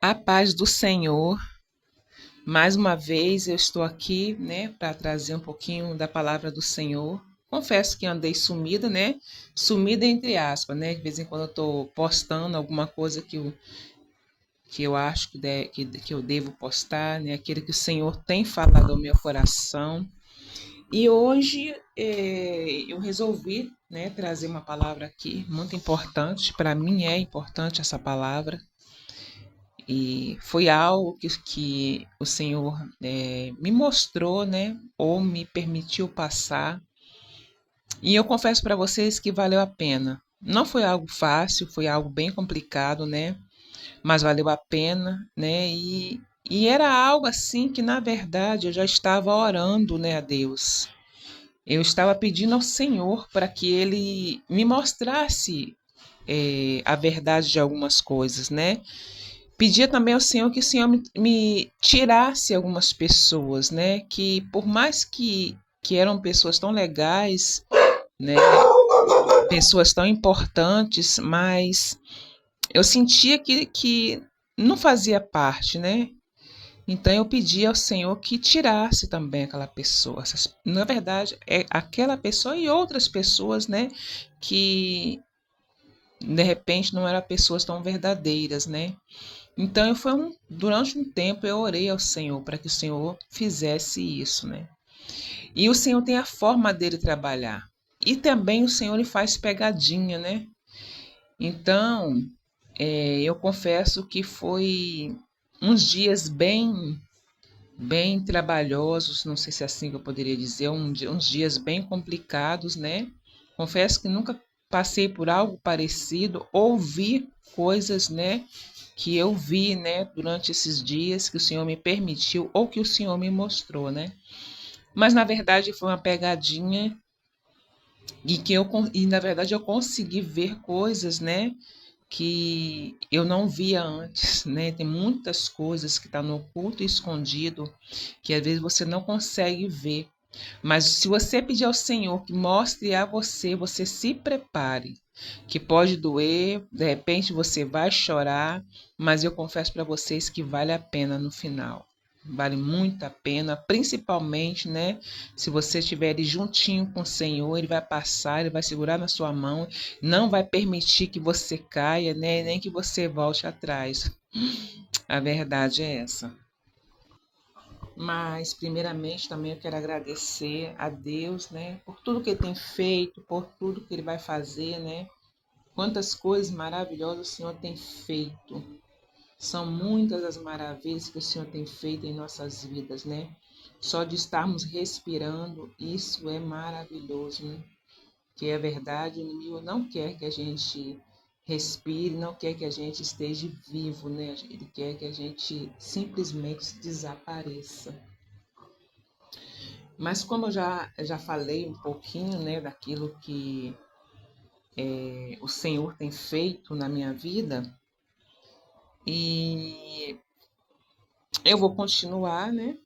A paz do Senhor. Mais uma vez eu estou aqui, para trazer um pouquinho da palavra do Senhor. Confesso que andei sumida, Sumida entre aspas, De vez em quando eu estou postando alguma coisa que eu acho que eu devo postar, Aquilo que o Senhor tem falado ao meu coração. E hoje eu resolvi, trazer uma palavra aqui muito importante. Para mim é importante essa palavra. E foi algo que o Senhor me mostrou, ou me permitiu passar. E eu confesso para vocês que valeu a pena. Não foi algo fácil, foi algo bem complicado, Mas valeu a pena, E era algo assim que, na verdade, eu já estava orando, a Deus. Eu estava pedindo ao Senhor para que Ele me mostrasse a verdade de algumas coisas, Pedia também ao Senhor que o Senhor me tirasse algumas pessoas, Que por mais que eram pessoas tão legais, né? Pessoas tão importantes, mas eu sentia que não fazia parte, Então eu pedi ao Senhor que tirasse também aquela pessoa. Na verdade, é aquela pessoa e outras pessoas, Que de repente não eram pessoas tão verdadeiras, Então, durante um tempo eu orei ao Senhor para que o Senhor fizesse isso, E o Senhor tem a forma dele trabalhar. E também o Senhor ele faz pegadinha, Então, eu confesso que foi uns dias bem trabalhosos, não sei se é assim que eu poderia dizer, uns dias bem complicados, Confesso que nunca passei por algo parecido, ouvi coisas, que eu vi, durante esses dias que o Senhor me permitiu ou que o Senhor me mostrou, Mas na verdade foi uma pegadinha e na verdade eu consegui ver coisas, que eu não via antes, Tem muitas coisas que estão no oculto e escondido que às vezes você não consegue ver. Mas se você pedir ao Senhor que mostre a você, você se prepare, que pode doer, de repente você vai chorar, mas eu confesso para vocês que vale a pena no final. Vale muito a pena, principalmente, se você estiver ali juntinho com o Senhor, Ele vai passar, Ele vai segurar na sua mão, não vai permitir que você caia, nem que você volte atrás. A verdade é essa. Mas, primeiramente, também eu quero agradecer a Deus, por tudo que Ele tem feito, por tudo que Ele vai fazer, Quantas coisas maravilhosas o Senhor tem feito. São muitas as maravilhas que o Senhor tem feito em nossas vidas, Só de estarmos respirando, isso é maravilhoso, Que é verdade, o inimigo não quer que a gente respire, não quer que a gente esteja vivo, Ele quer que a gente simplesmente desapareça. Mas como eu já falei um pouquinho, daquilo que o Senhor tem feito na minha vida, e eu vou continuar, 1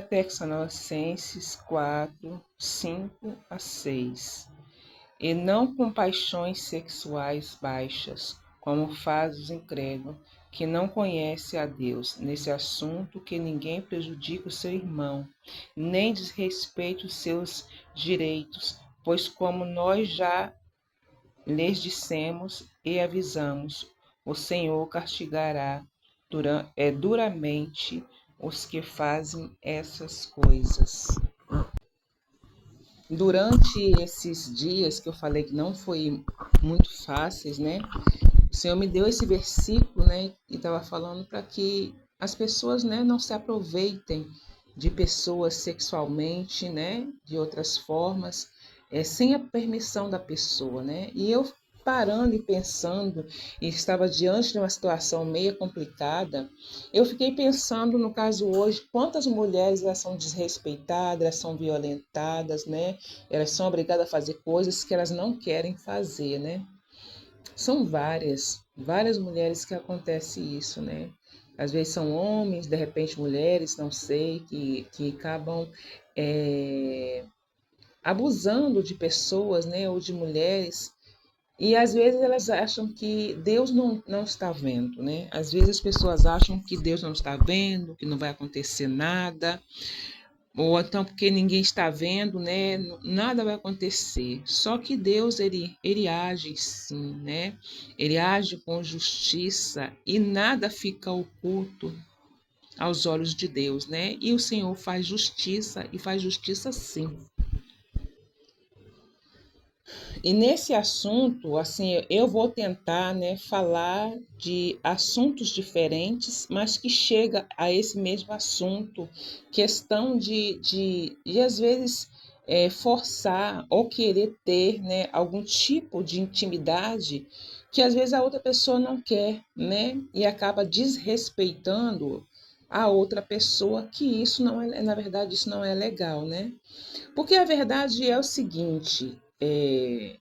Tessalonicenses 4, 5 a 6. E não com paixões sexuais baixas, como faz os incrédulos, que não conhece a Deus, nesse assunto que ninguém prejudica o seu irmão, nem desrespeite os seus direitos, pois como nós já lhes dissemos e avisamos, o Senhor castigará duramente os que fazem essas coisas. Durante esses dias que eu falei que não foi muito fáceis, O Senhor me deu esse versículo, E estava falando para que as pessoas, não se aproveitem de pessoas sexualmente, De outras formas, sem a permissão da pessoa, E eu parando e pensando, e estava diante de uma situação meio complicada, eu fiquei pensando no caso hoje, quantas mulheres elas são desrespeitadas, elas são violentadas, Elas são obrigadas a fazer coisas que elas não querem fazer, São várias mulheres que acontece isso, Às vezes são homens, de repente mulheres, não sei, que acabam abusando de pessoas, ou de mulheres, E às vezes elas acham que Deus não está vendo, né? Às vezes as pessoas acham que Deus não está vendo, que não vai acontecer nada, ou então porque ninguém está vendo, né? Nada vai acontecer. Só que Deus, ele age sim, né? Ele age com justiça e nada fica oculto aos olhos de Deus, né? E o Senhor faz justiça e faz justiça sim. E nesse assunto, assim, eu vou tentar, né, falar de assuntos diferentes, mas que chega a esse mesmo assunto, questão de às vezes, forçar ou querer ter, né, algum tipo de intimidade que às vezes a outra pessoa não quer, né, e acaba desrespeitando a outra pessoa, que isso não é, na verdade, isso não é legal, né? Porque a verdade é o seguinte,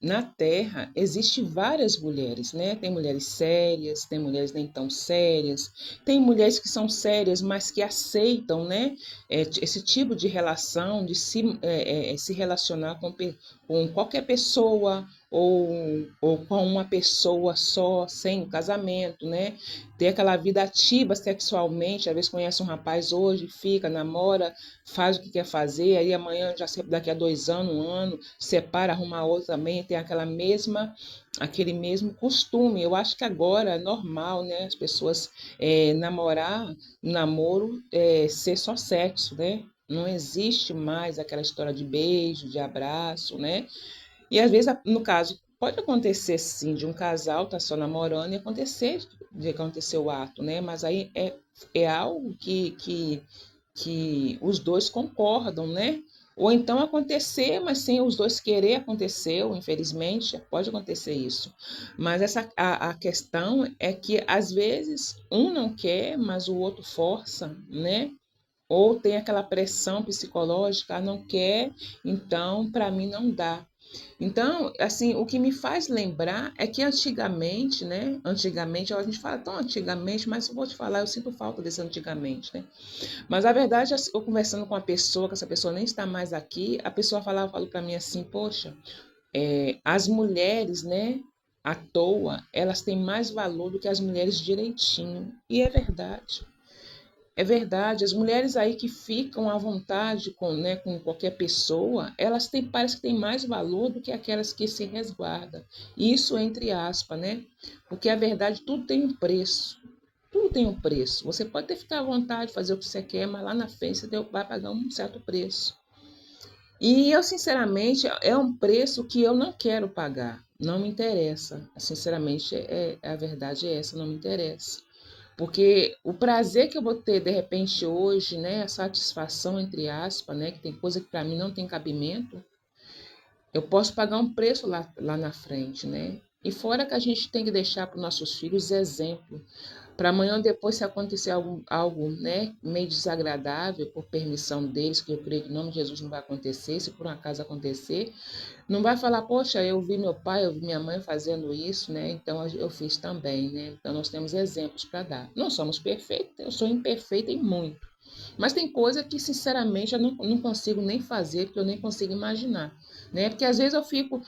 na Terra existe várias mulheres, né? Tem mulheres sérias, tem mulheres nem tão sérias, tem mulheres que são sérias, mas que aceitam, né? Esse tipo de relação, de se relacionar com qualquer pessoa ou com uma pessoa só, sem casamento, né? Ter aquela vida ativa sexualmente, às vezes conhece um rapaz hoje, fica, namora, faz o que quer fazer, aí amanhã, já daqui a 2 anos, um ano, separa, arruma outra também, tem aquele mesmo costume. Eu acho que agora é normal, né? As pessoas namoro, ser só sexo, né? Não existe mais aquela história de beijo, de abraço, né? E às vezes, no caso, pode acontecer sim, de um casal estar só namorando e acontecer o ato, né? Mas aí é algo que os dois concordam, né? Ou então acontecer, mas sem os dois querer, aconteceu, infelizmente, pode acontecer isso. Mas a questão é que às vezes um não quer, mas o outro força, né? Ou tem aquela pressão psicológica, não quer, então para mim não dá. Então, assim, o que me faz lembrar é que antigamente, né? Antigamente, a gente fala tão antigamente, mas eu vou te falar, eu sinto falta desse antigamente, né? Mas a verdade, eu conversando com uma pessoa, que essa pessoa nem está mais aqui, a pessoa falou para mim assim, poxa, as mulheres, né, à toa, elas têm mais valor do que as mulheres direitinho. E é verdade. É verdade, as mulheres aí que ficam à vontade com, né, com qualquer pessoa, elas têm, parece que têm mais valor do que aquelas que se resguardam. Isso entre aspas, né? Porque a verdade, tudo tem um preço. Tudo tem um preço. Você pode ter ficar à vontade, fazer o que você quer, mas lá na frente você vai pagar um certo preço. E eu, sinceramente, é um preço que eu não quero pagar. Não me interessa. Sinceramente, a verdade é essa, não me interessa. Porque o prazer que eu vou ter, de repente, hoje, né, a satisfação, entre aspas, né, que tem coisa que para mim não tem cabimento, eu posso pagar um preço lá na frente, né? E fora que a gente tem que deixar para os nossos filhos exemplo, para amanhã ou depois, se acontecer algo, né, meio desagradável, por permissão deles, que eu creio que em nome de Jesus não vai acontecer, se por um acaso acontecer, não vai falar, poxa, eu vi meu pai, eu vi minha mãe fazendo isso, né? Então eu fiz também, né? Então nós temos exemplos para dar. Não somos perfeitos, eu sou imperfeita em muito. Mas tem coisa que, sinceramente, eu não consigo nem fazer, porque eu nem consigo imaginar. Né? Porque às vezes eu fico,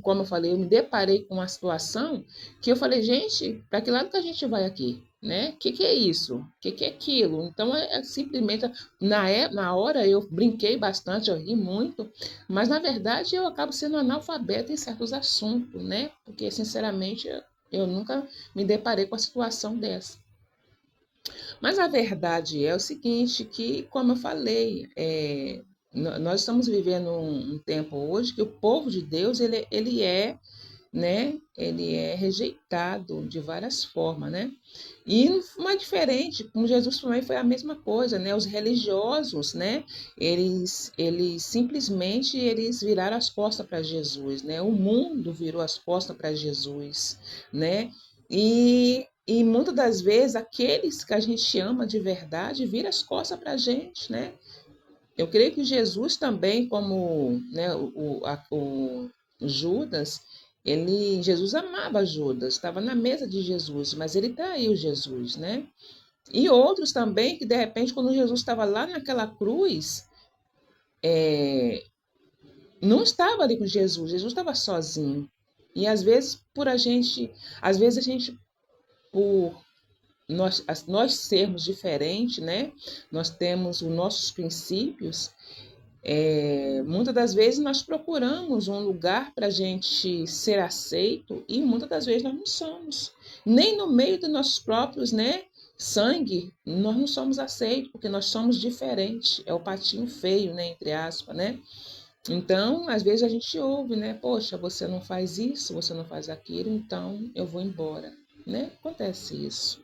como eu falei, eu me deparei com uma situação que eu falei, gente, para que lado que a gente vai aqui? Né? Que é isso? Que é aquilo? Então, simplesmente, na hora eu brinquei bastante, eu ri muito, mas na verdade eu acabo sendo analfabeta em certos assuntos, né? Porque, sinceramente, eu nunca me deparei com a situação dessa. Mas a verdade é o seguinte, que, como eu falei, nós estamos vivendo um tempo hoje que o povo de Deus, ele é, né, ele é rejeitado de várias formas, né? E não é diferente, com Jesus também foi a mesma coisa, né? Os religiosos, né, eles simplesmente eles viraram as costas para Jesus, né? O mundo virou as costas para Jesus, né? E muitas das vezes aqueles que a gente ama de verdade viram as costas para a gente, né? Eu creio que Jesus também, como, né, o Judas, Jesus amava Judas, estava na mesa de Jesus, mas ele traiu Jesus, né? E outros também que de repente, quando Jesus estava lá naquela cruz, não estava ali com Jesus, Jesus estava sozinho. E às vezes às vezes a gente, por nós sermos diferentes, né? Nós temos os nossos princípios. Muitas das vezes nós procuramos um lugar para a gente ser aceito e muitas das vezes nós não somos. Nem no meio dos nossos próprios, né, sangue, nós não somos aceitos, porque nós somos diferentes. É o patinho feio, né, entre aspas, né? Então, às vezes a gente ouve, né? Poxa, você não faz isso, você não faz aquilo, então eu vou embora, né? Acontece isso.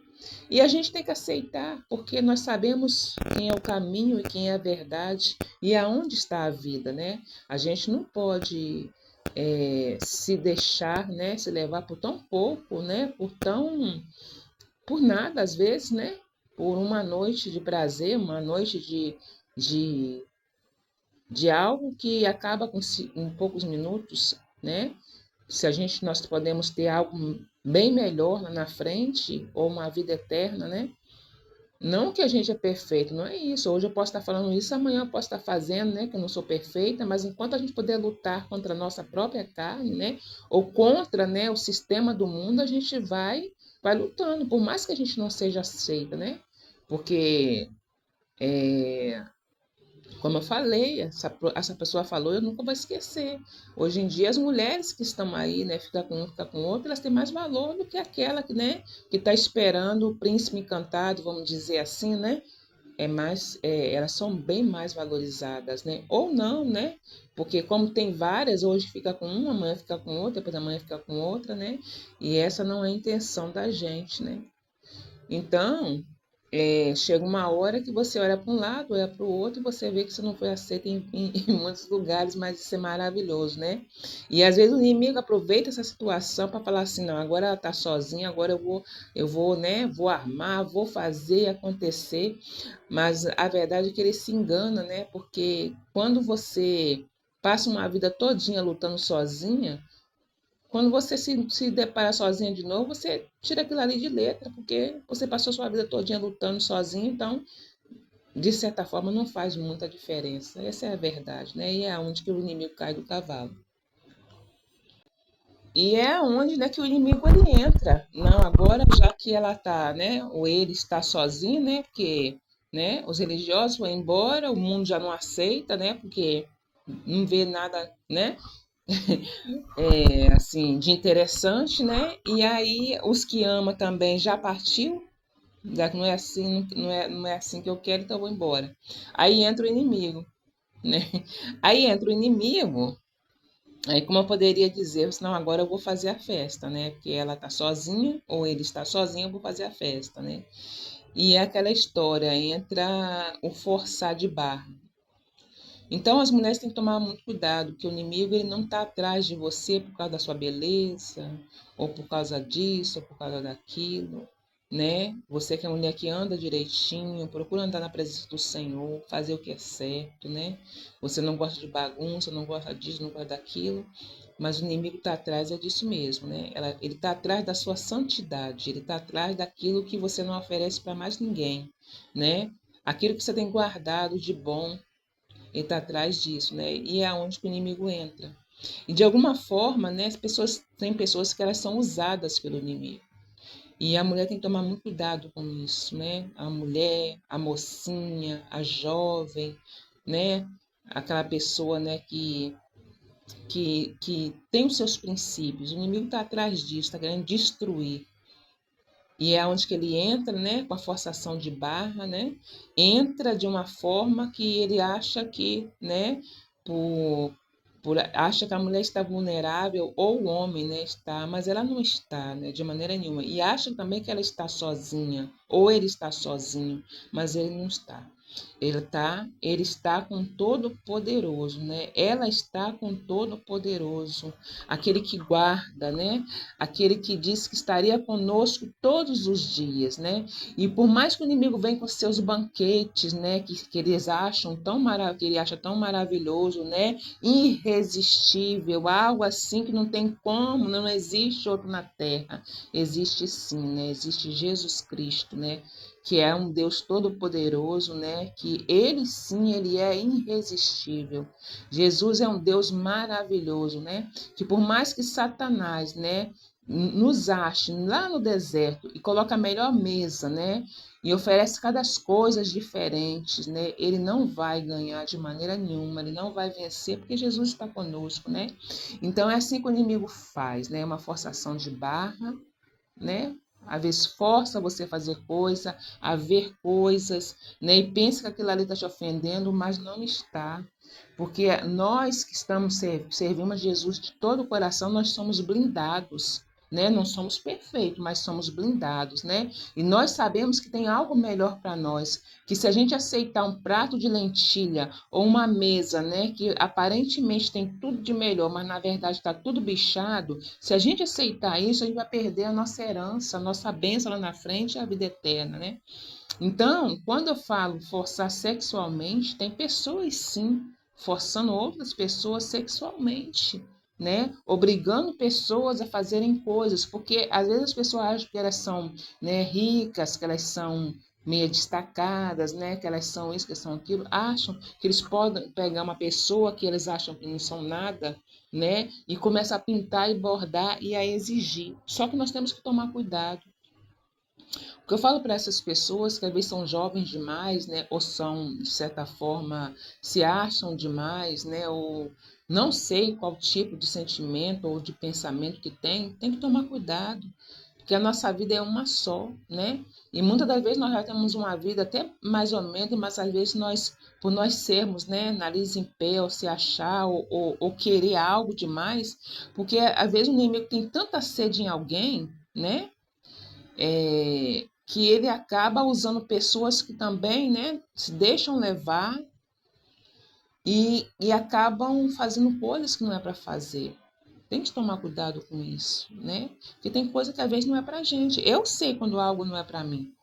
E a gente tem que aceitar, porque nós sabemos quem é o caminho e quem é a verdade e aonde está a vida, né? A gente não pode se deixar, né, se levar por tão pouco, né? Por nada, às vezes, né? Por uma noite de prazer, uma noite de, de algo que acaba em poucos minutos, né? Se a gente, nós podemos ter algo bem melhor lá na frente, ou uma vida eterna, né? Não que a gente é perfeito, não é isso. Hoje eu posso estar falando isso, amanhã eu posso estar fazendo, né? Que eu não sou perfeita, mas enquanto a gente puder lutar contra a nossa própria carne, né? Ou contra, né, o sistema do mundo, a gente vai lutando, por mais que a gente não seja aceita, né? Porque como eu falei, essa pessoa falou, eu nunca vou esquecer. Hoje em dia, as mulheres que estão aí, né, fica com um, fica com outro, elas têm mais valor do que aquela que, né, que está esperando o príncipe encantado, vamos dizer assim, né? Elas são bem mais valorizadas, né? Ou não, né? Porque como tem várias, hoje fica com uma, amanhã fica com outra, depois amanhã fica com outra, né? E essa não é a intenção da gente, né? Então, chega uma hora que você olha para um lado, olha para o outro, e você vê que você não foi aceito em muitos lugares, mas isso é maravilhoso, né? E às vezes o inimigo aproveita essa situação para falar assim, não, agora ela está sozinha, agora eu vou, né? Vou armar, vou fazer acontecer. Mas a verdade é que ele se engana, né? Porque quando você passa uma vida todinha lutando sozinha, quando você se depara sozinha de novo, você tira aquilo ali de letra, porque você passou sua vida todinha lutando sozinho, então, de certa forma, não faz muita diferença. Essa é a verdade, né? E é onde que o inimigo cai do cavalo. E é onde, né, que o inimigo ele entra. Não, agora já que ela tá, né, ou ele está sozinho, né, porque, né, os religiosos vão embora, o mundo já não aceita, né, porque não vê nada, né, assim, de interessante, né? E aí os que ama também já partiu, já que não é assim, não é assim que eu quero, então eu vou embora. Aí entra o inimigo, né? Aí entra o inimigo, aí como eu poderia dizer, senão agora eu vou fazer a festa, né? Porque ela tá sozinha, ou ele está sozinho, eu vou fazer a festa, né? E é aquela história, entra o forçar de barra. Então as mulheres têm que tomar muito cuidado, porque o inimigo ele não está atrás de você por causa da sua beleza, ou por causa disso, ou por causa daquilo, né? Você que é uma mulher que anda direitinho, procura andar na presença do Senhor, fazer o que é certo, né? Você não gosta de bagunça, não gosta disso, não gosta daquilo, mas o inimigo está atrás é disso mesmo, né? Ele está atrás da sua santidade, ele está atrás daquilo que você não oferece para mais ninguém, né? Aquilo que você tem guardado de bom, ele está atrás disso, né? E é onde que o inimigo entra. E de alguma forma, né, tem pessoas que elas são usadas pelo inimigo. E a mulher tem que tomar muito cuidado com isso, né? A mulher, a mocinha, a jovem, né? Aquela pessoa, né, que tem os seus princípios. O inimigo está atrás disso, está querendo destruir. E é onde que ele entra, né, com a forçação de barra, né? Entra de uma forma que ele acha que, né, por, acha que a mulher está vulnerável ou o homem, né, está, mas ela não está, né, de maneira nenhuma. E acha também que ela está sozinha ou ele está sozinho, mas ele não está. Ele está com Todo-Poderoso, né? Ela está com Todo-Poderoso, aquele que guarda, né? Aquele que disse que estaria conosco todos os dias, né? E por mais que o inimigo venha com seus banquetes, né? Que eles acham que ele acha tão maravilhoso, né? Irresistível, algo assim que não tem como, não existe outro na terra. Existe sim, né? Existe Jesus Cristo, né? que é um Deus todo-poderoso, né? Que ele sim, ele é irresistível. Jesus é um Deus maravilhoso, né? Que por mais que Satanás, né, nos ache lá no deserto e coloca a melhor mesa, né? E oferece cada coisas diferentes, né? Ele não vai ganhar de maneira nenhuma, ele não vai vencer, porque Jesus está conosco, né? Então é assim que o inimigo faz, né? Uma forçação de barra, né? Às vezes força você a fazer coisa, a ver coisas, né? E pensa que aquilo ali está te ofendendo, mas não está. Porque nós que estamos servimos a Jesus de todo o coração, nós somos blindados, né? Não somos perfeitos, mas somos blindados, né? E nós sabemos que tem algo melhor para nós, que se a gente aceitar um prato de lentilha ou uma mesa, né, que aparentemente tem tudo de melhor, mas na verdade está tudo bichado, se a gente aceitar isso, a gente vai perder a nossa herança, a nossa bênção lá na frente e a vida eterna, né? Então, quando eu falo forçar sexualmente, tem pessoas sim forçando outras pessoas sexualmente, né? Obrigando pessoas a fazerem coisas, porque às vezes as pessoas acham que elas são, né, ricas, que elas são meio destacadas, né? Que elas são isso, que são aquilo, acham que eles podem pegar uma pessoa que eles acham que não são nada, né? E começa a pintar e bordar e a exigir. Só que nós temos que tomar cuidado. O que eu falo para essas pessoas que às vezes são jovens demais, né, ou são, de certa forma, se acham demais, né, ou não sei qual tipo de sentimento ou de pensamento que tem que tomar cuidado, porque a nossa vida é uma só, né? E muitas das vezes nós já temos uma vida até mais ou menos, mas às vezes nós, por nós sermos, né, nariz em pé, ou se achar, ou querer algo demais, porque às vezes o inimigo tem tanta sede em alguém, né? Que ele acaba usando pessoas que também, né, se deixam levar e acabam fazendo coisas que não é para fazer. Tem que tomar cuidado com isso, né? Porque tem coisa que às vezes não é para gente. Eu sei quando algo não é para mim.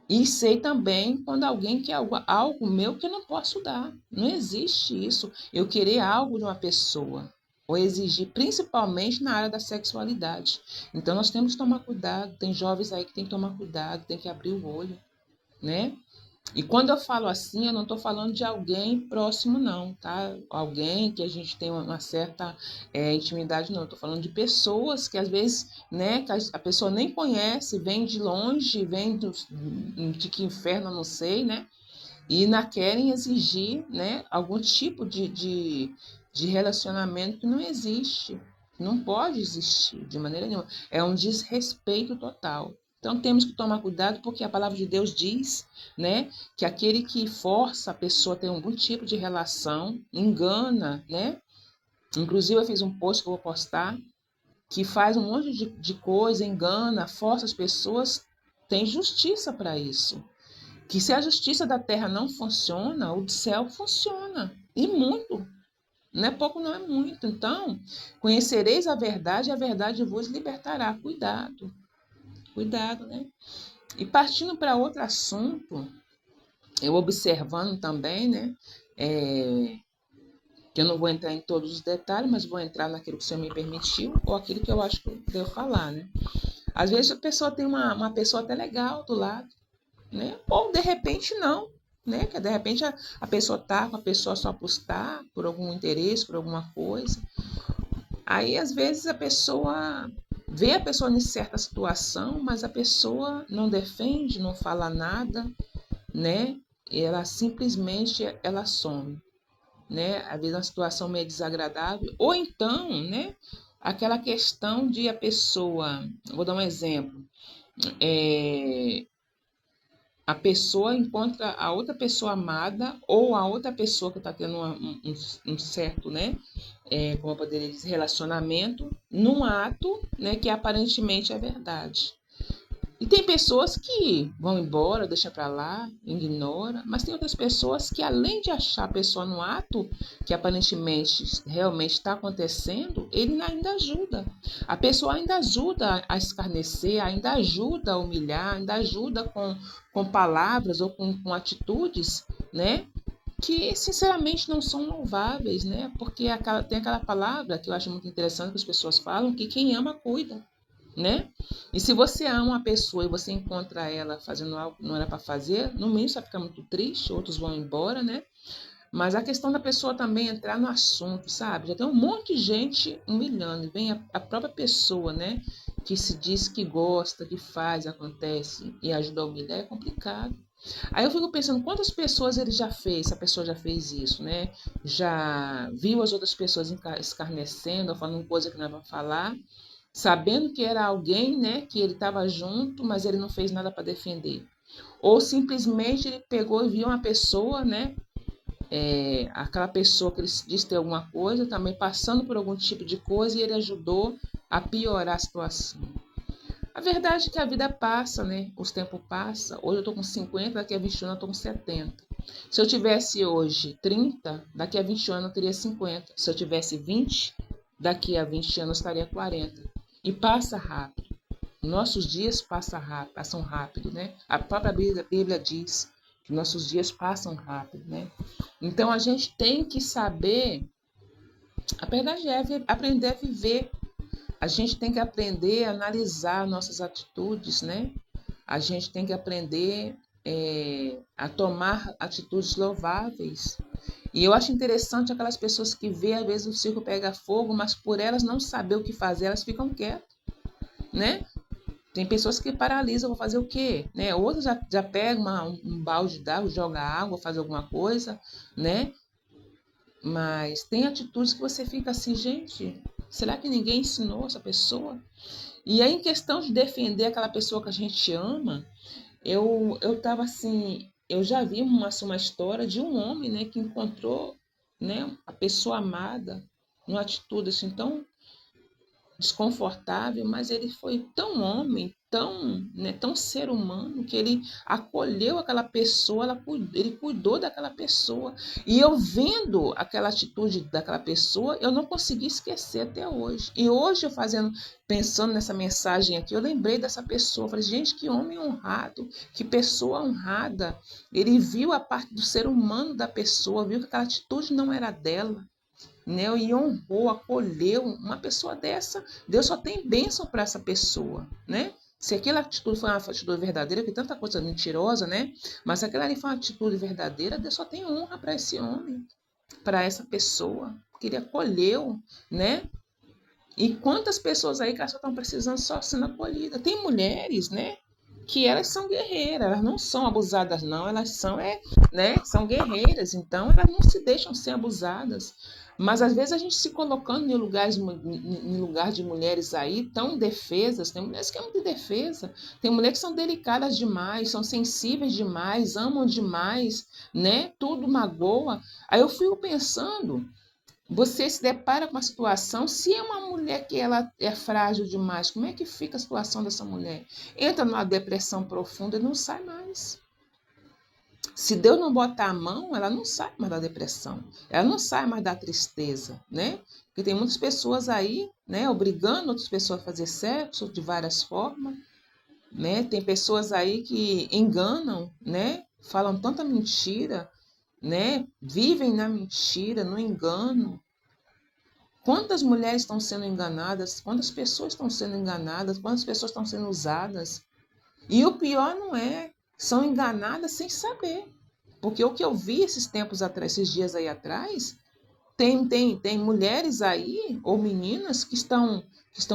E sei também quando alguém quer algo meu que eu não posso dar. Não existe isso. Eu querer algo de uma pessoa. Ou exigir, principalmente na área da sexualidade. Então nós temos que tomar cuidado. Tem jovens aí que tem que tomar cuidado, tem que abrir o olho, né? E quando eu falo assim, eu não estou falando de alguém próximo, não, tá? Alguém que a gente tem uma certa intimidade, não. Estou falando de pessoas que às vezes, né, que a pessoa nem conhece, vem de longe, vem de que inferno, eu não sei, né? E ainda querem exigir, né, algum tipo de relacionamento que não existe. Não pode existir de maneira nenhuma. É um desrespeito total. Então temos que tomar cuidado porque a palavra de Deus diz, né, que aquele que força a pessoa a ter algum tipo de relação, engana, né? Inclusive eu fiz um post que eu vou postar, que faz um monte de coisa, engana, força as pessoas, tem justiça para isso. Que se a justiça da terra não funciona, o do céu funciona. E muito. Não é pouco, não é muito. Então, conhecereis a verdade vos libertará. Cuidado, cuidado, né? E partindo para outro assunto, eu observando também, né? Que eu não vou entrar em todos os detalhes, mas vou entrar naquilo que o Senhor me permitiu, ou aquilo que eu acho que eu devo falar, né? Às vezes a pessoa tem uma pessoa até legal do lado, né? Ou de repente não, né? Que de repente a pessoa tá com a pessoa só por estar, por algum interesse, por alguma coisa. Aí às vezes a pessoa vê a pessoa em certa situação, mas a pessoa não defende, não fala nada, né? Ela simplesmente ela some, né? Às vezes uma situação meio desagradável, ou então, né? Aquela questão de a pessoa, vou dar um exemplo, é, a pessoa encontra a outra pessoa amada ou a outra pessoa que está tendo um certo, né, como eu poderia dizer, relacionamento, num ato, né, que aparentemente é verdade. E tem pessoas que vão embora, deixa para lá, ignora, mas tem outras pessoas que, além de achar a pessoa no ato que aparentemente realmente está acontecendo, ele ainda ajuda. A pessoa ainda ajuda a escarnecer, ainda ajuda a humilhar, ainda ajuda com palavras ou com atitudes, né? Que sinceramente não são louváveis, né? Porque tem aquela palavra que eu acho muito interessante que as pessoas falam, que quem ama cuida. né? E se você ama uma pessoa e você encontra ela fazendo algo que não era para fazer, no mínimo você vai ficar muito triste, outros vão embora, né? Mas a questão da pessoa também entrar no assunto, sabe? Já tem um monte de gente humilhando, e vem a própria pessoa, né? Que se diz que gosta, que faz, acontece e ajuda a humilhar, é complicado. Aí eu fico pensando quantas pessoas ele já fez, essa pessoa já fez isso, né? Já viu as outras pessoas escarnecendo, falando coisa que não é para falar, sabendo que era alguém, né, que ele estava junto, mas ele não fez nada para defender. Ou simplesmente ele pegou e viu uma pessoa, né, aquela pessoa que ele diz ter alguma coisa, também passando por algum tipo de coisa e ele ajudou a piorar a situação. A verdade é que a vida passa, né? Os tempos passam. Hoje eu tô com 50, daqui a 20 anos eu tô com 70. Se eu tivesse hoje 30, daqui a 20 anos eu teria 50. Se eu tivesse 20, daqui a 20 anos eu estaria 40. E passa rápido. Nossos dias passam rápido, né? A própria Bíblia diz que nossos dias passam rápido, né? Então a gente tem que saber, a verdade é aprender a viver. A gente tem que aprender a analisar nossas atitudes, né? A gente tem que aprender a tomar atitudes louváveis. E eu acho interessante aquelas pessoas que vê, às vezes, o circo pega fogo, mas por elas não saber o que fazer, elas ficam quietas, né? Tem pessoas que paralisam, vão fazer o quê? Né? Outras já pegam um balde d'água, joga água, faz alguma coisa, né? Mas tem atitudes que você fica assim, gente, será que ninguém ensinou essa pessoa? E aí, em questão de defender aquela pessoa que a gente ama, eu tava assim, eu já vi uma história de um homem, né, que encontrou, né, a pessoa amada, numa atitude assim tão desconfortável, mas ele foi tão homem, tão, né, tão ser humano, que ele acolheu aquela pessoa, ele cuidou daquela pessoa. E eu vendo aquela atitude daquela pessoa, eu não consegui esquecer até hoje. E hoje eu pensando nessa mensagem aqui, eu lembrei dessa pessoa. Falei, gente, que homem honrado, que pessoa honrada. Ele viu a parte do ser humano da pessoa, viu que aquela atitude não era dela, né? E honrou, acolheu uma pessoa dessa. Deus só tem bênção para essa pessoa, né? Se aquela atitude foi uma atitude verdadeira, que tanta coisa mentirosa, né? Mas se aquela ali foi uma atitude verdadeira, Deus só tem honra para esse homem, para essa pessoa, que ele acolheu, né? E quantas pessoas aí que só estão precisando só sendo acolhidas? Tem mulheres, né? Que elas são guerreiras, elas não são abusadas, não, elas são, né? São guerreiras, então elas não se deixam ser abusadas. Mas às vezes a gente se colocando em lugar de mulheres aí tão indefesas, tem mulheres que é muito indefesa, tem mulheres que são delicadas demais, são sensíveis demais, amam demais, né? Tudo magoa. Aí eu fico pensando, você se depara com uma situação, se é uma mulher que ela é frágil demais, como é que fica a situação dessa mulher? Entra numa depressão profunda e não sai mais. Se Deus não botar a mão, ela não sai mais da depressão, ela não sai mais da tristeza, né? Porque tem muitas pessoas aí, né, obrigando outras pessoas a fazer sexo de várias formas, né? Tem pessoas aí que enganam, né? Falam tanta mentira, né? Vivem na mentira, no engano. Quantas mulheres estão sendo enganadas? Quantas pessoas estão sendo enganadas? Quantas pessoas estão sendo usadas? E o pior não é, são enganadas sem saber. Porque o que eu vi esses tempos atrás, esses dias aí atrás, tem mulheres aí, ou meninas, que estão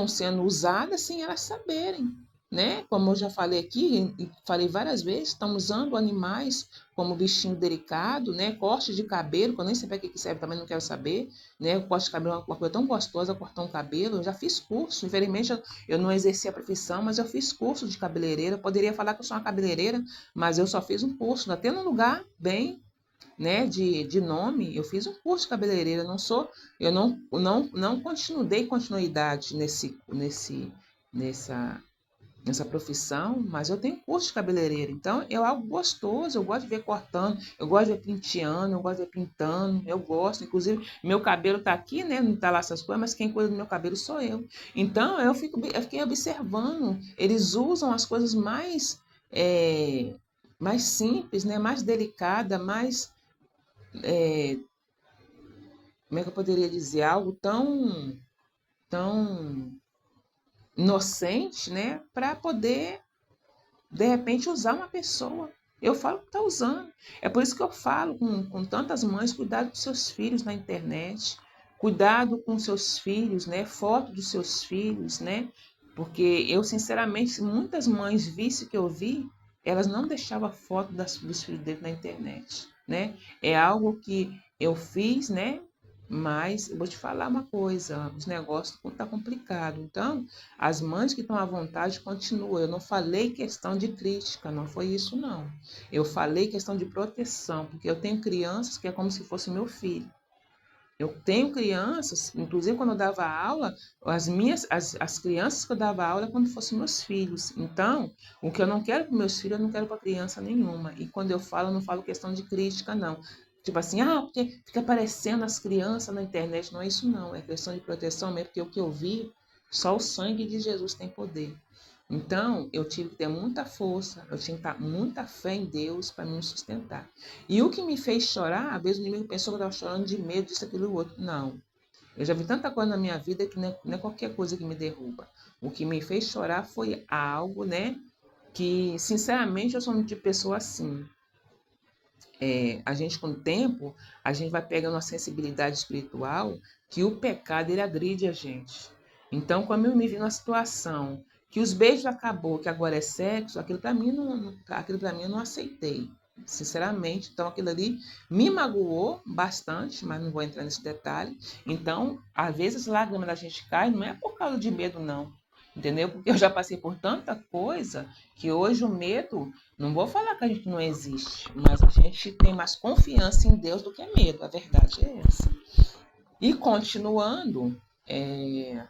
sendo usadas sem elas saberem, né? Como eu já falei aqui, e falei várias vezes, estão usando animais como bichinho delicado, né? Corte de cabelo, que eu nem sei para que serve, também não quero saber, né? O corte de cabelo é uma coisa tão gostosa, cortar um cabelo. Eu já fiz curso, infelizmente eu não exerci a profissão, mas eu fiz curso de cabeleireira. Eu poderia falar que eu sou uma cabeleireira, mas eu só fiz um curso, até num lugar bem, né, de nome. Eu fiz um curso de cabeleireira, eu não continuei continuidade nessa nessa profissão, mas eu tenho curso de cabeleireira, então é algo gostoso, eu gosto de ver cortando, eu gosto de ver penteando, eu gosto de ver pintando, eu gosto, inclusive meu cabelo tá aqui, né, não tá lá essas coisas, mas quem cuida do meu cabelo sou eu. Então eu fiquei observando, eles usam as coisas mais simples, né, mais delicada, como é que eu poderia dizer, algo tão, inocente, né, para poder, de repente, usar uma pessoa. Eu falo que está usando. É por isso que eu falo com tantas mães, cuidado com seus filhos na internet, cuidado com seus filhos, né, foto dos seus filhos, né, porque eu, sinceramente, se muitas mães vissem o que eu vi, elas não deixavam a foto dos filhos dele na internet, né? É algo que eu fiz, né? Mas eu vou te falar uma coisa, os negócios estão tá complicado. Então, as mães que estão à vontade continuam. Eu não falei questão de crítica, não foi isso não. Eu falei questão de proteção, porque eu tenho crianças que é como se fosse meu filho. Eu tenho crianças, inclusive quando eu dava aula, as crianças que eu dava aula é quando fossem meus filhos. Então, o que eu não quero para meus filhos, eu não quero para criança nenhuma. E quando eu falo, eu não falo questão de crítica, não. Tipo assim, porque fica aparecendo as crianças na internet. Não é isso, não. É questão de proteção mesmo, porque o que eu vi, só o sangue de Jesus tem poder. Então, eu tive que ter muita força, eu tinha que ter muita fé em Deus para me sustentar. E o que me fez chorar, às vezes o inimigo pensou que eu estava chorando de medo, disso, aquilo e outro. Não. Eu já vi tanta coisa na minha vida que não é qualquer coisa que me derruba. O que me fez chorar foi algo, né? Que, sinceramente, eu sou um tipo de pessoa assim. A gente, com o tempo, a gente vai pegando uma sensibilidade espiritual que o pecado, ele agride a gente. Então, quando eu me vi numa situação que os beijos acabou, que agora é sexo, aquilo para mim aquilo para mim eu não aceitei, sinceramente. Então, aquilo ali me magoou bastante, mas não vou entrar nesse detalhe. Então, às vezes, as lágrimas da gente cai, não é por causa de medo, não. Entendeu? Porque eu já passei por tanta coisa que hoje o medo, não vou falar que a gente não existe, mas a gente tem mais confiança em Deus do que medo. A verdade é essa. E continuando, é,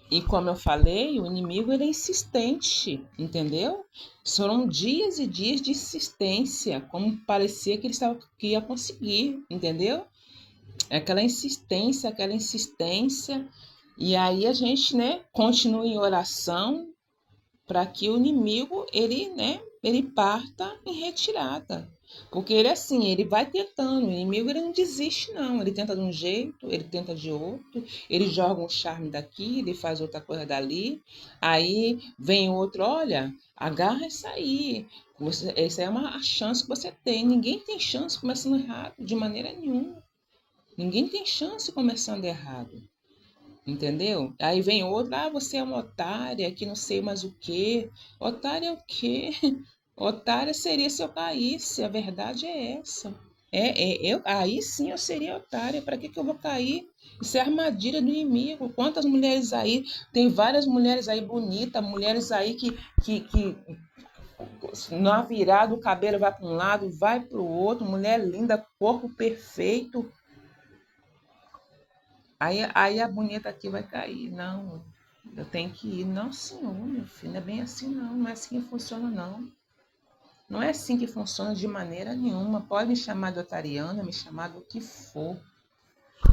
e como eu falei, o inimigo ele é insistente, entendeu? Foram dias e dias de insistência, como parecia que ele estava que ia conseguir, entendeu? Aquela insistência. E aí a gente, né, continua em oração para que o inimigo ele, né, ele parta em retirada. Porque ele assim, ele vai tentando, o inimigo ele não desiste não, ele tenta de um jeito, ele tenta de outro, ele joga um charme daqui, ele faz outra coisa dali, aí vem outro, olha, agarra essa aí, essa é uma chance que você tem, ninguém tem chance começando errado, de maneira nenhuma, ninguém tem chance começando errado. Entendeu? Aí vem outra, você é uma otária, que não sei mais o quê. Otária é o quê? Otária seria se eu caísse, a verdade é essa. Aí sim eu seria otária. Para que eu vou cair? Isso é armadilha do inimigo. Quantas mulheres aí, tem várias mulheres aí bonitas, mulheres aí que na virada o cabelo vai para um lado, vai para o outro, mulher linda, corpo perfeito. Aí a bonita aqui vai cair. Não, eu tenho que ir. Não, senhor, meu filho, não é bem assim, não. Não é assim que funciona, não. Não é assim que funciona de maneira nenhuma. Pode me chamar de otariana, me chamar do que for.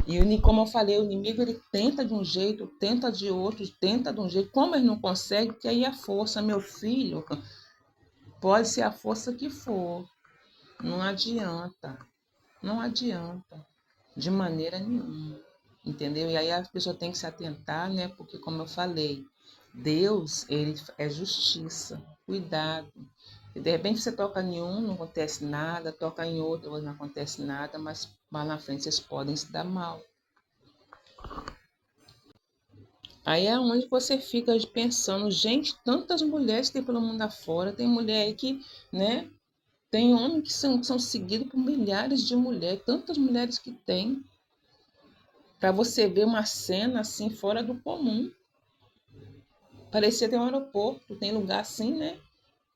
E como eu falei, o inimigo ele tenta de um jeito, tenta de outro, tenta de um jeito. Como ele não consegue, porque aí a força, meu filho, pode ser a força que for. Não adianta. Não adianta. De maneira nenhuma. Entendeu? E aí a pessoa tem que se atentar, né? Porque, como eu falei, Deus, ele é justiça. Cuidado. E de repente você toca em um, não acontece nada, toca em outro, não acontece nada, mas lá na frente vocês podem se dar mal. Aí é onde você fica pensando, gente, tantas mulheres tem pelo mundo afora, tem mulher aí que, né? Tem homens que são seguidos por milhares de mulheres, tantas mulheres que tem, para você ver uma cena assim fora do comum. Parecia ter um aeroporto, tem lugar assim, né?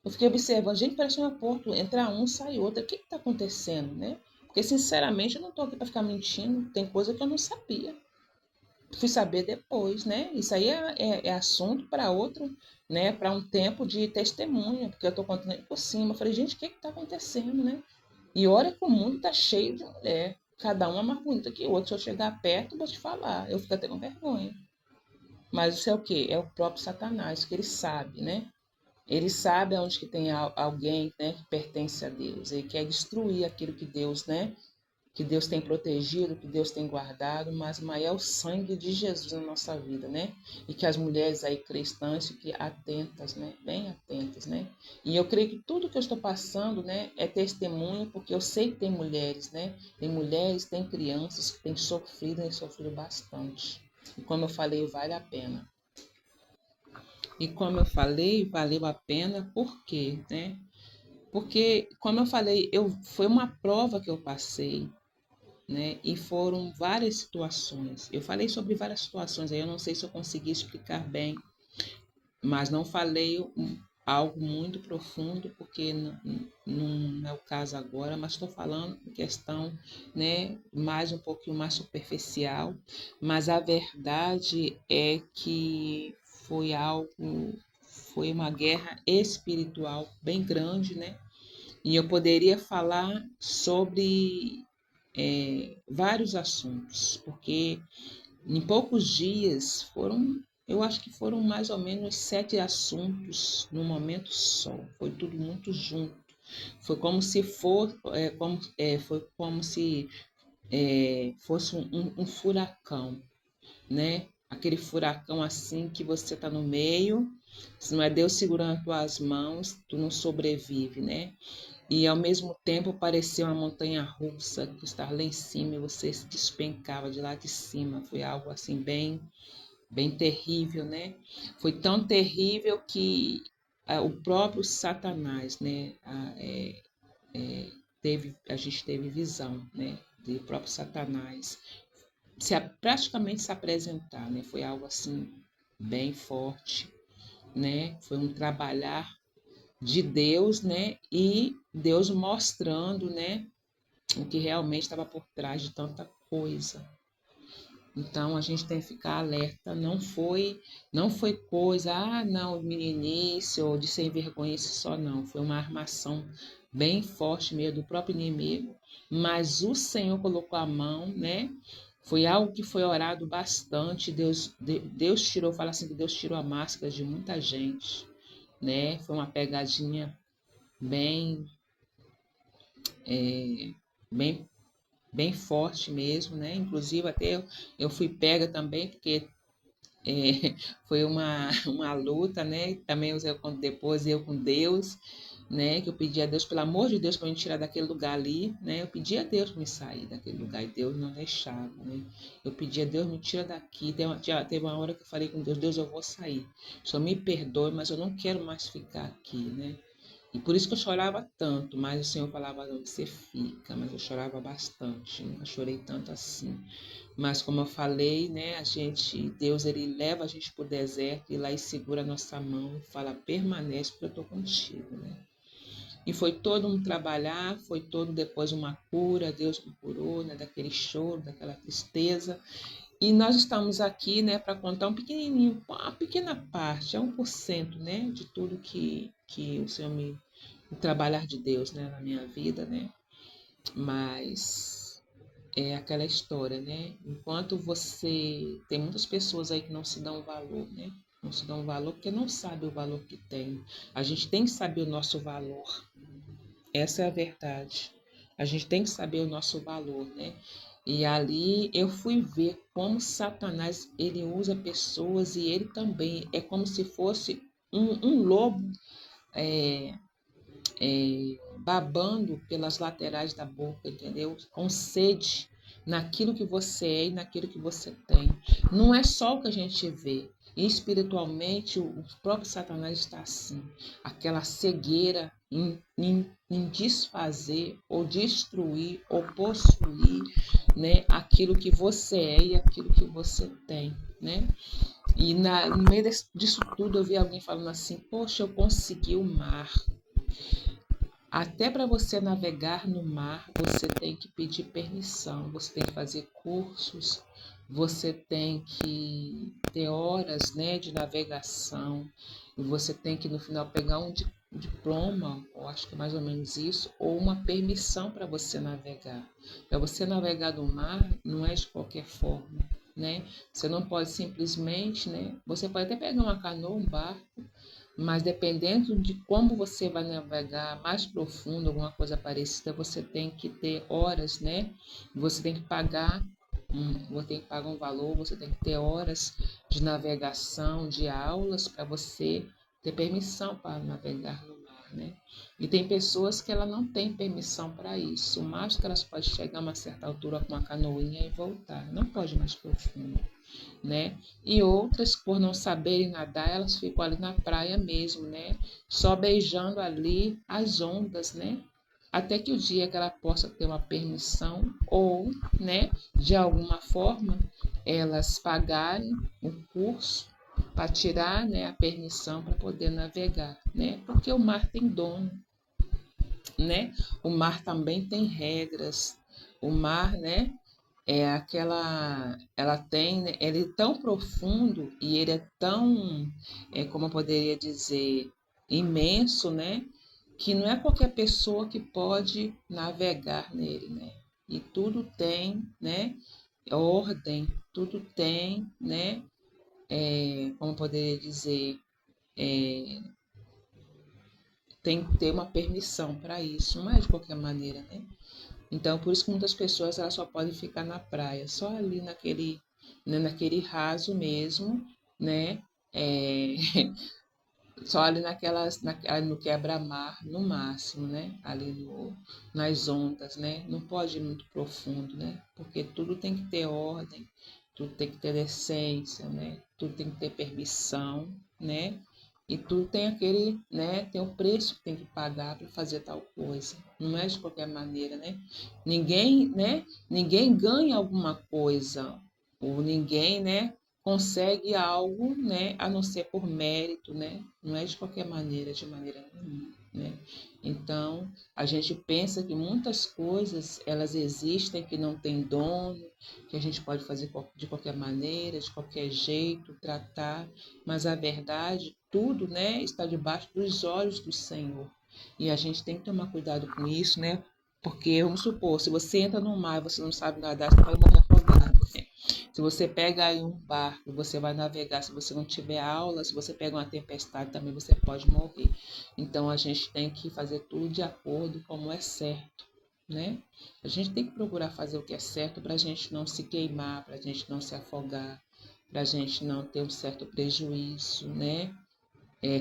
Eu fiquei observando, gente, parece um aeroporto, entra um, sai outro. O que está acontecendo, né? Porque, sinceramente, eu não estou aqui para ficar mentindo. Tem coisa que eu não sabia. Fui saber depois, né? Isso aí é assunto para outro, né? Para um tempo de testemunha, porque eu estou contando por cima. Eu falei, gente, o que está acontecendo, né? E olha que o mundo está cheio de mulher. Cada uma mais bonita que outra. Se eu chegar perto, eu vou te falar. Eu fico até com vergonha. Mas isso é o quê? É o próprio Satanás, que ele sabe, né? Ele sabe onde que tem alguém, né, que pertence a Deus. Ele quer destruir aquilo que Deus, né, que Deus tem protegido, que Deus tem guardado, mas maior é o sangue de Jesus na nossa vida, né? E que as mulheres aí cristãs fiquem atentas, né? Bem atentas, né? E eu creio que tudo que eu estou passando, né, é testemunho, porque eu sei que tem mulheres, né? Tem mulheres, tem crianças que têm sofrido e sofrido bastante. E como eu falei, vale a pena. E como eu falei, valeu a pena, por quê, né? Porque, como eu falei, foi uma prova que eu passei, né? E foram várias situações. Eu falei sobre várias situações, aí eu não sei se eu consegui explicar bem, mas não falei algo muito profundo, porque não é o caso agora, mas estou falando em questão, né, mais um pouquinho mais superficial, mas a verdade é que foi uma guerra espiritual bem grande, né? E eu poderia falar sobre vários assuntos, porque em poucos dias eu acho que foram mais ou menos 7 assuntos num momento só. Foi tudo muito junto. Foi como se foi como se fosse um furacão, né? Aquele furacão assim que você está no meio, se não é Deus segurando as tuas mãos, tu não sobrevive, né? E ao mesmo tempo parecia uma montanha russa que estava lá em cima e você se despencava de lá de cima. Foi algo assim bem terrível, né? Foi tão terrível que o próprio Satanás, né? A gente teve visão, né? Do próprio Satanás praticamente se apresentar, né? Foi algo assim bem forte, né? Foi um trabalhar de Deus, né? E Deus mostrando, né? O que realmente estava por trás de tanta coisa. Então a gente tem que ficar alerta. Não foi coisa, não, meninice ou de sem vergonha só não. Foi uma armação bem forte mesmo do próprio inimigo. Mas o Senhor colocou a mão, né? Foi algo que foi orado bastante. Deus tirou, fala assim que Deus tirou a máscara de muita gente, né? Foi uma pegadinha bem, bem, bem forte mesmo, né? Inclusive até eu fui pega também, porque foi uma luta, né? Também depois eu com Deus, né? Que eu pedi a Deus, pelo amor de Deus, para me tirar daquele lugar ali, né? Eu pedi a Deus para me sair daquele lugar e Deus não deixava, né? Eu pedi a Deus, me tira daqui. Teve uma hora que eu falei com Deus, Deus, eu vou sair. Só me perdoe, mas eu não quero mais ficar aqui, né? E por isso que eu chorava tanto, mas o Senhor falava, não, você fica, mas eu chorava bastante, nunca chorei tanto assim. Mas como eu falei, né, Deus, ele leva a gente para o deserto e lá ele segura a nossa mão e fala, permanece porque eu estou contigo, né? E foi todo um trabalhar, foi todo depois uma cura, Deus me curou, né, daquele choro, daquela tristeza. E nós estamos aqui, né, para contar um pequenininho, uma pequena parte, 1%, né, de tudo que o Senhor o trabalhar de Deus, né, na minha vida, né? Mas é aquela história, né? Enquanto tem muitas pessoas aí que não se dão valor, né? Não se dão valor porque não sabe o valor que tem. A gente tem que saber o nosso valor. Essa é a verdade. A gente tem que saber o nosso valor, né? E ali eu fui ver como Satanás ele usa pessoas e ele também é como se fosse um lobo é, babando pelas laterais da boca, entendeu? Com sede naquilo que você é e naquilo que você tem. Não é só o que a gente vê. Espiritualmente, o próprio Satanás está assim, aquela cegueira em desfazer ou destruir ou possuir, né, aquilo que você é e aquilo que você tem, né? E no meio disso tudo eu vi alguém falando assim, poxa, eu consegui o mar. Até para você navegar no mar, você tem que pedir permissão, você tem que fazer cursos, você tem que ter horas, né, de navegação, e você tem que no final pegar um diploma, eu acho que é mais ou menos isso, ou uma permissão para você navegar. Para você navegar no mar, não é de qualquer forma, né? Você não pode simplesmente, né? Você pode até pegar uma canoa, um barco, Mas dependendo de como você vai navegar mais profundo, alguma coisa parecida, você tem que ter horas, né? Você tem que pagar, você tem que pagar um valor, você tem que ter horas de navegação, de aulas para você ter permissão para navegar no mar, né? E tem pessoas que ela não tem permissão para isso. O máximo que elas podem chegar a uma certa altura com uma canoinha e voltar, não pode mais profundo, né? E outras, por não saberem nadar, elas ficam ali na praia mesmo, né? Só beijando ali as ondas, né? Até que o dia que ela possa ter uma permissão ou, né, de alguma forma, elas pagarem o curso para tirar, né, a permissão para poder navegar, né? Porque o mar tem dono, né? O mar também tem regras. O mar, né, ela tem, né, ele é tão profundo e ele é tão, como eu poderia dizer, imenso, né, que não é qualquer pessoa que pode navegar nele, né? E tudo tem, né, ordem, tudo tem, né, como eu poderia dizer, tem que ter uma permissão para isso, não é de qualquer maneira, né? Então, por isso que muitas pessoas elas só podem ficar na praia, só ali naquele, né, naquele raso mesmo, né? É, só ali no quebra-mar, no máximo, né? Ali nas ondas, né? Não pode ir muito profundo, né? Porque tudo tem que ter ordem, tudo tem que ter decência, né? Tudo tem que ter permissão, né? E tudo tem aquele, né? Tem o preço que tem que pagar para fazer tal coisa. Não é de qualquer maneira, né? Ninguém, né? Ninguém ganha alguma coisa ou ninguém, né? Consegue algo, né, a não ser por mérito, né? Não é de qualquer maneira, de maneira nenhuma, né? Então, a gente pensa que muitas coisas, elas existem que não tem dono, que a gente pode fazer de qualquer maneira, de qualquer jeito, tratar, mas a verdade, tudo, né, está debaixo dos olhos do Senhor. E a gente tem que tomar cuidado com isso, né? Porque, vamos supor, se você entra no mar e você não sabe nadar, você pode morrer afogado, né? Se você pega aí um barco, você vai navegar, se você não tiver aula, se você pega uma tempestade, também você pode morrer. Então a gente tem que fazer tudo de acordo com como é certo, né? A gente tem que procurar fazer o que é certo para a gente não se queimar, para a gente não se afogar, para a gente não ter um certo prejuízo, né?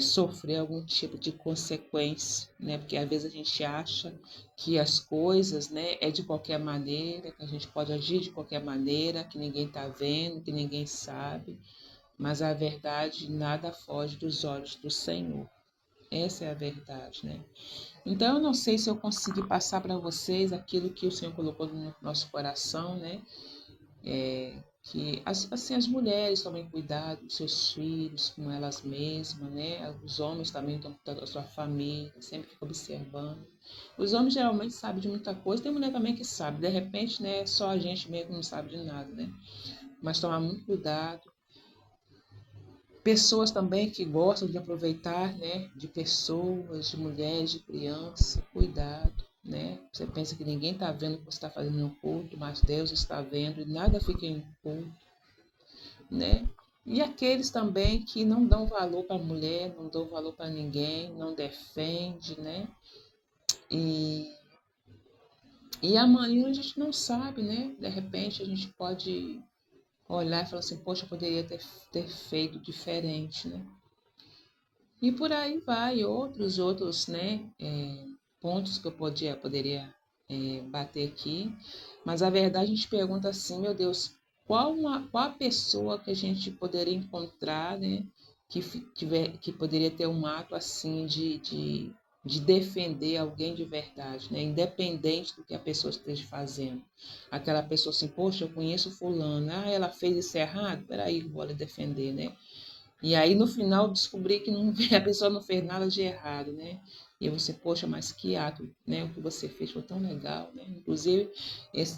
Sofrer algum tipo de consequência, né? Porque às vezes a gente acha que as coisas, né, é de qualquer maneira, que a gente pode agir de qualquer maneira, que ninguém está vendo, que ninguém sabe, mas a verdade nada foge dos olhos do Senhor. Essa é a verdade, né? Então eu não sei se eu consegui passar para vocês aquilo que o Senhor colocou no nosso coração, né? Que assim as mulheres tomem cuidado dos seus filhos, com elas mesmas, né? Os homens também tomam cuidado da sua família, sempre fica observando. Os homens geralmente sabem de muita coisa, tem mulher também que sabe, de repente, né? Só a gente mesmo não sabe de nada, né? Mas tomar muito cuidado. Pessoas também que gostam de aproveitar, né? De pessoas, de mulheres, de crianças, cuidado. Né? Você pensa que ninguém está vendo o que você está fazendo no culto, mas Deus está vendo e nada fica oculto, né? E aqueles também que não dão valor para a mulher, não dão valor para ninguém, não defende, né? E, e amanhã a gente não sabe, né? De repente a gente pode olhar e falar assim, poxa, eu poderia ter feito diferente, né? E por aí vai, outros, né? Pontos que eu poderia bater aqui, mas a verdade a gente pergunta assim, meu Deus, qual a pessoa que a gente poderia encontrar, né, que poderia ter um ato assim de defender alguém de verdade, né, independente do que a pessoa esteja fazendo. Aquela pessoa assim, poxa, eu conheço fulano, ela fez isso errado, peraí, vou lhe defender, né? E aí no final descobri que não, a pessoa não fez nada de errado, né? E você, poxa, mas que ato, né? O que você fez foi tão legal, né? Inclusive,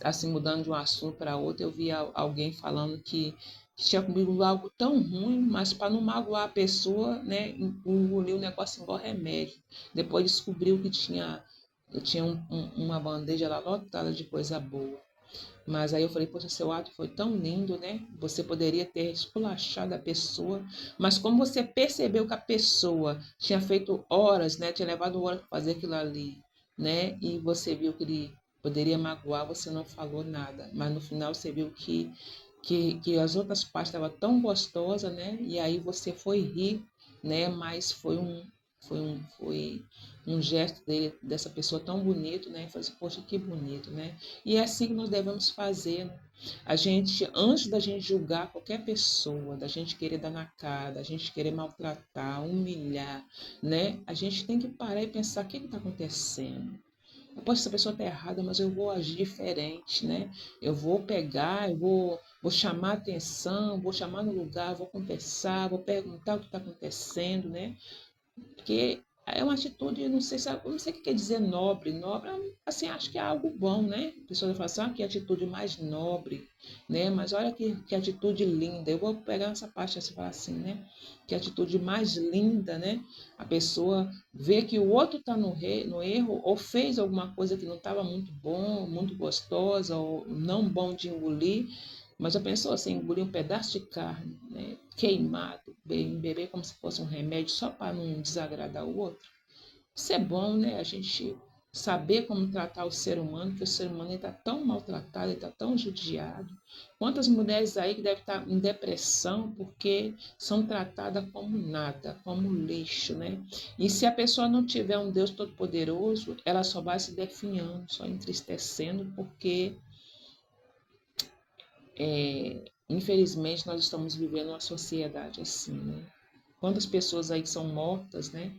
assim, mudando de um assunto para outro, eu vi alguém falando que tinha comido algo tão ruim, mas para não magoar a pessoa, né? Engoliu o negócio igual remédio. Depois descobriu que tinha uma bandeja lá lotada de coisa boa. Mas aí eu falei, poxa, seu ato foi tão lindo, né? Você poderia ter esculachado a pessoa, mas como você percebeu que a pessoa tinha feito horas, né? Tinha levado horas para fazer aquilo ali, né? E você viu que ele poderia magoar, você não falou nada. Mas no final você viu que as outras partes estavam tão gostosas, né? E aí você foi rir, né? Mas foi um gesto dele, dessa pessoa tão bonito, né? Falei assim, poxa, que bonito, né? E é assim que nós devemos fazer, né? A gente, antes da gente julgar qualquer pessoa, da gente querer dar na cara, da gente querer maltratar, humilhar, né? A gente tem que parar e pensar o que está acontecendo. Poxa, essa pessoa está errada, mas eu vou agir diferente, né? Eu vou pegar, vou chamar atenção, vou chamar no lugar, vou conversar, vou perguntar o que está acontecendo, né? Porque é uma atitude, não sei o que quer dizer nobre. Nobre, assim, acho que é algo bom, né? A pessoa vai falar assim, que atitude mais nobre, né? Mas olha que atitude linda. Eu vou pegar essa parte assim, falar assim, né? Que atitude mais linda, né? A pessoa vê que o outro está no erro ou fez alguma coisa que não estava muito bom, muito gostosa ou não bom de engolir, mas a pessoa assim, engolir um pedaço de carne, né, queimado, beber como se fosse um remédio só para não desagradar o outro. Isso é bom, né? A gente saber como tratar o ser humano, que o ser humano está tão maltratado, ele está tão judiado. Quantas mulheres aí que devem estar em depressão porque são tratadas como nada, como lixo, né? E se a pessoa não tiver um Deus Todo-Poderoso, ela só vai se definhando, só entristecendo, porque infelizmente, nós estamos vivendo uma sociedade assim, né? Quantas pessoas aí que são mortas, né?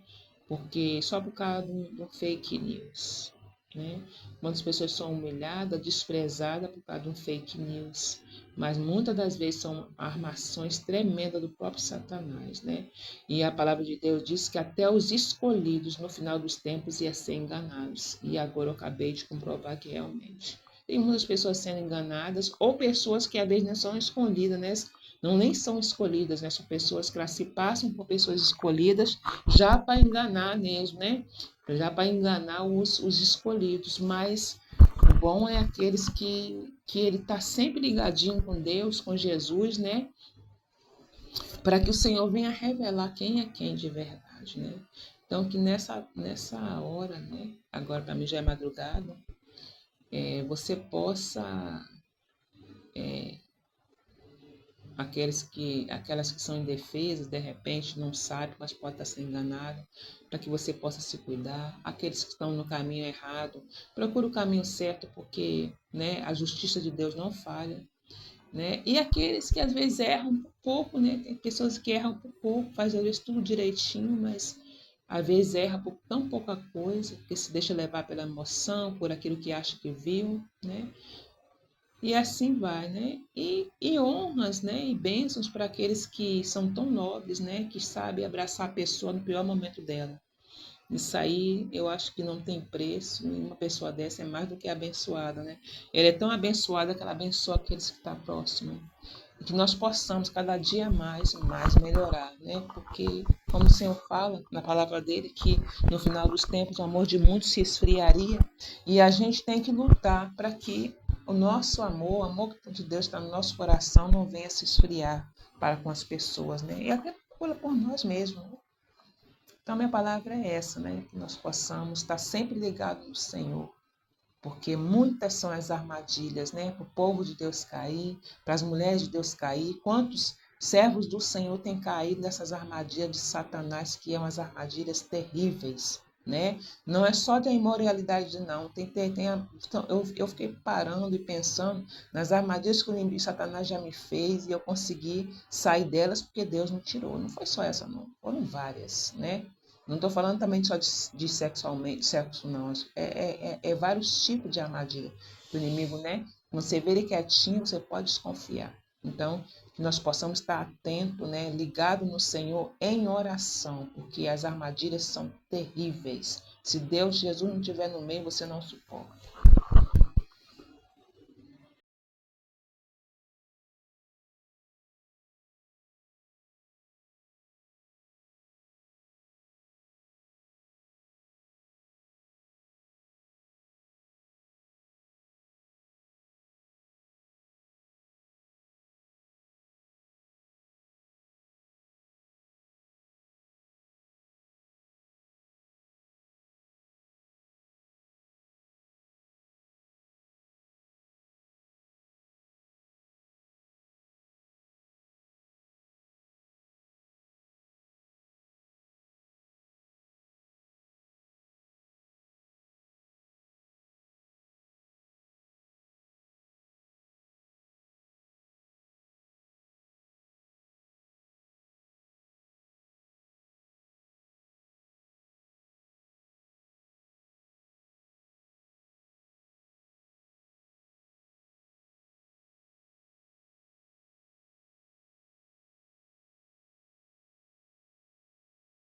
Porque só por causa de um fake news, né? Quantas pessoas são humilhadas, desprezadas por causa de um fake news. Mas muitas das vezes são armações tremendas do próprio Satanás, né? E a palavra de Deus diz que até os escolhidos no final dos tempos iam ser enganados. E agora eu acabei de comprovar que realmente tem muitas pessoas sendo enganadas, ou pessoas que às vezes não são escolhidas, né? Não nem são escolhidas, né? São pessoas que se passam por pessoas escolhidas já para enganar mesmo, né? Já para enganar os escolhidos. Mas o bom é aqueles que ele está sempre ligadinho com Deus, com Jesus, né? Para que o Senhor venha revelar quem é quem de verdade, né? Então, que nessa hora, né? Agora para mim já é madrugada, você possa, aquelas que são indefesas, de repente não sabem, mas pode estar sendo enganado, para que você possa se cuidar. Aqueles que estão no caminho errado, procure o caminho certo, porque, né, a justiça de Deus não falha, né? E aqueles que às vezes erram um pouco, né? Tem pessoas que erram por pouco, faz às vezes tudo direitinho, mas às vezes erra por tão pouca coisa, que se deixa levar pela emoção, por aquilo que acha que viu, né? E assim vai, né? E honras, né? E bênçãos para aqueles que são tão nobres, né? Que sabem abraçar a pessoa no pior momento dela. Isso aí eu acho que não tem preço. E uma pessoa dessa é mais do que abençoada, né? Ela é tão abençoada que ela abençoa aqueles que estão próximos. E que nós possamos cada dia mais e mais melhorar, né? Porque, como o Senhor fala na palavra dele, que no final dos tempos o amor de muitos se esfriaria, e a gente tem que lutar para que o nosso amor, o amor de Deus está no nosso coração, não venha se esfriar para com as pessoas, né? E até por nós mesmos. Então, minha palavra é essa, né? Que nós possamos estar sempre ligados no Senhor, porque muitas são as armadilhas, né? Para o povo de Deus cair, para as mulheres de Deus cair. Quantos servos do Senhor têm caído nessas armadilhas de Satanás, que são as armadilhas terríveis, né? Não é só da imoralidade, não. Então, eu fiquei parando e pensando nas armadilhas que o inimigo Satanás já me fez e eu consegui sair delas porque Deus me tirou. Não foi só essa, não. Foram várias, né? Não estou falando também só de sexo, não. É vários tipos de armadilha do inimigo, né? Você vê ele quietinho, você pode desconfiar. Então, que nós possamos estar atentos, né? Ligado no Senhor em oração, porque as armadilhas são terríveis. Se Jesus não estiver no meio, você não suporta.